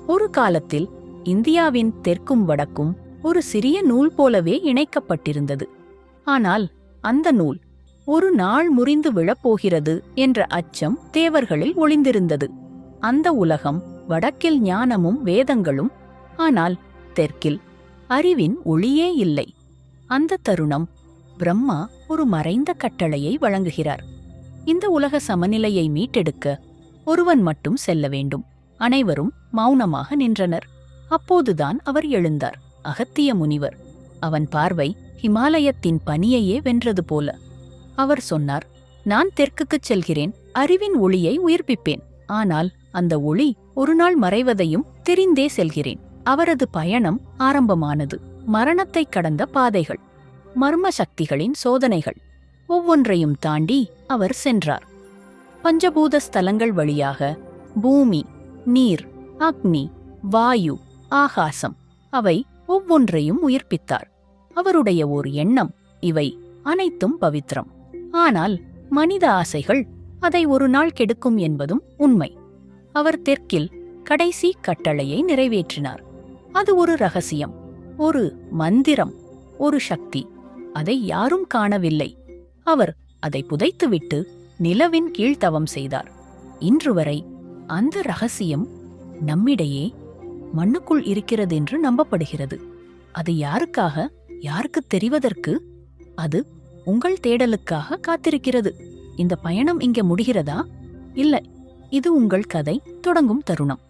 ஒரு காலத்தில் இந்தியாவின் தெற்கும் வடக்கும் ஒரு சிறிய நூல் போலவே இணைக்கப்பட்டிருந்தது. ஆனால் அந்த நூல் ஒரு நாள் முறிந்து விழப்போகிறது என்ற அச்சம் தேவர்களில் ஒளிந்திருந்தது. அந்த உலகம் வடக்கில் ஞானமும் வேதங்களும், ஆனால் தெற்கில் அறிவின் ஒளியே இல்லை. அந்த தருணம் பிரம்மா ஒரு மறைந்த கட்டளையை வழங்குகிறார். இந்த உலக சமநிலையை மீட்டெடுக்க ஒருவன் மட்டும் செல்ல வேண்டும். அனைவரும் மௌனமாக நின்றனர். அப்போதுதான் அவர் எழுந்தார். அகத்திய முனிவர். அவன் பார்வை ஹிமாலயத்தின் பனியையே வென்றது போல. அவர் சொன்னார், நான் தெற்குக்குச் செல்கிறேன், அறிவின் ஒளியை உயிர்ப்பிப்பேன். ஆனால் அந்த ஒளி ஒரு நாள் மறைவதையும் தெரிந்தே செல்கிறேன். அவரது பயணம் ஆரம்பமானது. மரணத்தை கடந்த பாதைகள், மர்ம சக்திகளின் சோதனைகள் ஒவ்வொன்றையும் தாண்டி அவர் சென்றார். பஞ்சபூத ஸ்தலங்கள் வழியாக பூமி, நீர், அக்னி, வாயு, ஆகாசம், அவை ஒவ்வொன்றையும் உயிர்ப்பித்தார். அவருடைய ஓர் எண்ணம், இவை அனைத்தும் பவித்திரம். ஆனால் மனித ஆசைகள் அதை ஒரு நாள் கெடுக்கும் என்பதும் உண்மை. அவர் தெற்கில் கடைசி கட்டளையை நிறைவேற்றினார். அது ஒரு ரகசியம், ஒரு மந்திரம், ஒரு சக்தி. அதை யாரும் காணவில்லை. அவர் அதை புதைத்துவிட்டு நிலவின் கீழ் தவம் செய்தார். இன்று வரை அந்த ரகசியம் நம்மிடையே மண்ணுக்குள் இருக்கிறதென்று நம்பப்படுகிறது. அது யாருக்காக, யாருக்கு தெரிவதற்கு? அது உங்கள் தேடலுக்காக காத்திருக்கிறது. இந்த பயணம் இங்கே முடிகிறதா? இல்லை, இது உங்கள் கதை தொடங்கும் தருணம்.